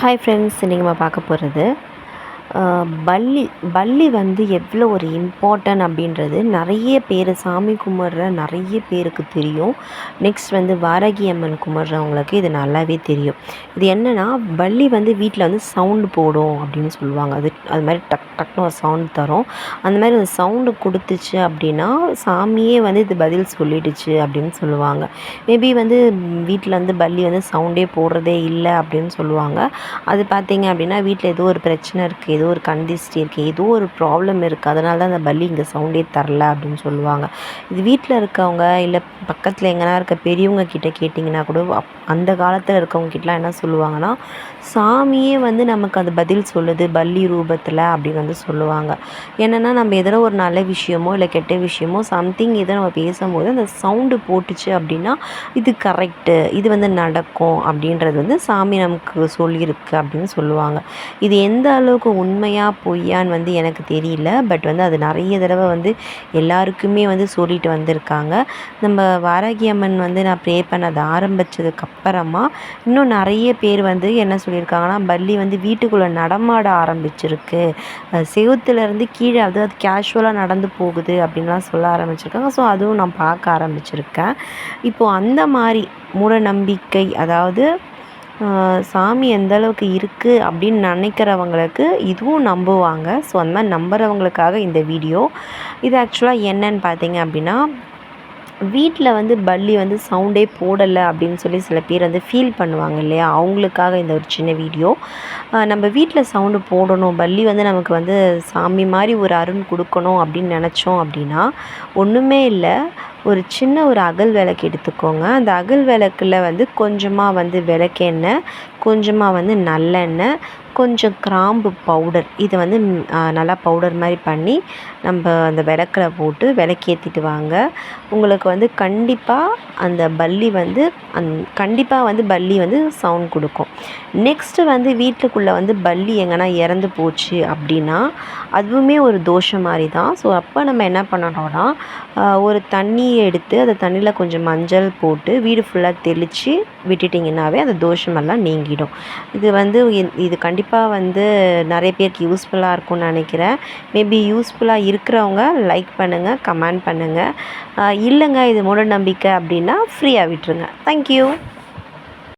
Hi friends, இன்றைக்கி நம்ம பார்க்க போகிறது பல்லி பல்லி வந்து எவ்வளோ ஒரு இம்பார்ட்டன்ட் அப்படின்றது நிறைய பேர் சாமி கும்பிட்ற நிறைய பேருக்கு தெரியும். நெக்ஸ்ட் வந்து வாராகி அம்மன் கும்பிட்றவங்களுக்கு இது நல்லாவே தெரியும். இது என்னென்னா, பல்லி வந்து வீட்டில் வந்து சவுண்டு போடும் அப்படின்னு சொல்லுவாங்க. அது மாதிரி டக் டக்னு ஒரு சவுண்டு தரும். அந்த மாதிரி அந்த சவுண்டு கொடுத்துச்சு அப்படின்னா சாமியே வந்து இது பதில் சொல்லிடுச்சு அப்படின்னு சொல்லுவாங்க. மேபி வந்து வீட்டில் வந்து பல்லி வந்து சவுண்டே போடுறதே இல்லை அப்படின்னு சொல்லுவாங்க. அது பார்த்தீங்க அப்படின்னா வீட்டில் ஏதோ ஒரு பிரச்சனை இருக்குது, ஏதோ ஒரு கந்திஷ்டி இருக்குது, ஏதோ ஒரு ப்ராப்ளம் இருக்குது, அதனால தான் அந்த பல்லி இங்கே சவுண்டே தரல அப்படின்னு சொல்லுவாங்க. இது வீட்டில் இருக்கவங்க இல்லை பக்கத்தில் எங்கன்னா இருக்க பெரியவங்க கிட்டே கேட்டிங்கன்னா கூட அந்த காலத்தில் இருக்கவங்க கிட்டலாம் என்ன சொல்லுவாங்கன்னா, சாமியே வந்து நமக்கு அது பதில் சொல்லுது பல்லி ரூபத்தில் அப்படின்னு வந்து சொல்லுவாங்க. என்னென்னா, நம்ம எதோ ஒரு நல்ல விஷயமோ இல்லை கெட்ட விஷயமோ சம்திங் எதோ நம்ம பேசும்போது அந்த சவுண்டு போட்டுச்சு அப்படின்னா இது கரெக்டு, இது வந்து நடக்கும் அப்படின்றது வந்து சாமி நமக்கு சொல்லியிருக்கு அப்படின்னு சொல்லுவாங்க. இது எந்த அளவுக்கு உண்மையா பொய்யான்னு வந்து எனக்கு தெரியல. பட் வந்து அது நிறைய தடவை வந்து எல்லாருக்குமே வந்து சொல்லிட்டு வந்திருக்காங்க. நம்ம வாராகி அம்மன் வந்து நான் ப்ரே பண்ணது ஆரம்பித்ததுக்கப்புறமா இன்னும் நிறைய பேர் வந்து என்ன சொல்லியிருக்காங்கன்னா, பல்லி வந்து வீட்டுக்குள்ளே நடமாட ஆரம்பிச்சிருக்கு, செவுத்துலேருந்து கீழே அது கேஷுவலாக நடந்து போகுது அப்படின்லாம் சொல்ல ஆரம்பிச்சிருக்காங்க. ஸோ அதுவும் நான் பார்க்க ஆரம்பிச்சிருக்கேன். இப்போது அந்த மாதிரி மூட நம்பிக்கை, அதாவது சாமி எந்த அளவுக்கு இருக்குது அப்படின்னு நினைக்கிறவங்களுக்கு இதுவும் நம்புவாங்க. ஸோ அந்த மாதிரி நம்புகிறவங்களுக்காக இந்த வீடியோ. இது ஆக்சுவலாக என்னன்னு பார்த்தீங்க அப்படின்னா, வீட்டில் வந்து பல்லி வந்து சவுண்டே போடலை அப்படின்னு சொல்லி சில பேர் வந்து ஃபீல் பண்ணுவாங்க இல்லையா, அவங்களுக்காக இந்த ஒரு சின்ன வீடியோ. நம்ம வீட்டில் சவுண்டு போடணும், பல்லி வந்து நமக்கு வந்து சாமி மாதிரி ஒரு அருள் கொடுக்கணும் அப்படின்னு நினச்சோம் அப்படின்னா ஒன்றுமே இல்லை. ஒரு சின்ன ஒரு அகல் விளக்கு எடுத்துக்கோங்க. அந்த அகல் விளக்கில் வந்து கொஞ்சமாக வந்து விளக்கெண்ணெய், கொஞ்சமாக வந்து நல்லெண்ணெய், கொஞ்சம் கிராம்பு பவுடர், இதை வந்து நல்லா பவுடர் மாதிரி பண்ணி நம்ம அந்த விளக்கில் போட்டு விளக்கேற்றிட்டு வாங்க. உங்களுக்கு வந்து கண்டிப்பாக அந்த பல்லி வந்து கண்டிப்பாக வந்து பல்லி வந்து சவுண்ட் கொடுக்கும். நெக்ஸ்ட்டு வந்து வீட்டுக்குள்ளே வந்து பல்லி எங்கன்னா இறந்து போச்சு அப்படின்னா அதுவுமே ஒரு தோஷம் மாதிரி தான். ஸோ அப்போ நம்ம என்ன பண்ணணும்னா, ஒரு தண்ணியை எடுத்து அந்த தண்ணியில் கொஞ்சம் மஞ்சள் போட்டு வீடு ஃபுல்லாக தெளித்து விட்டுட்டிங்கன்னாவே அந்த தோஷமெல்லாம் நீங்கிடும். இது வந்து இது கண்டிப்பாக வந்து நிறைய பேருக்கு யூஸ்ஃபுல்லாக இருக்கும்னு நினைக்கிறேன். மேபி யூஸ்ஃபுல்லாக இருக்கிறவங்க லைக் பண்ணுங்கள், கமெண்ட் பண்ணுங்கள். இல்லைங்க இது மூட நம்பிக்கை அப்படின்னா ஃப்ரீயாக விட்டுருங்க. தேங்க்யூ.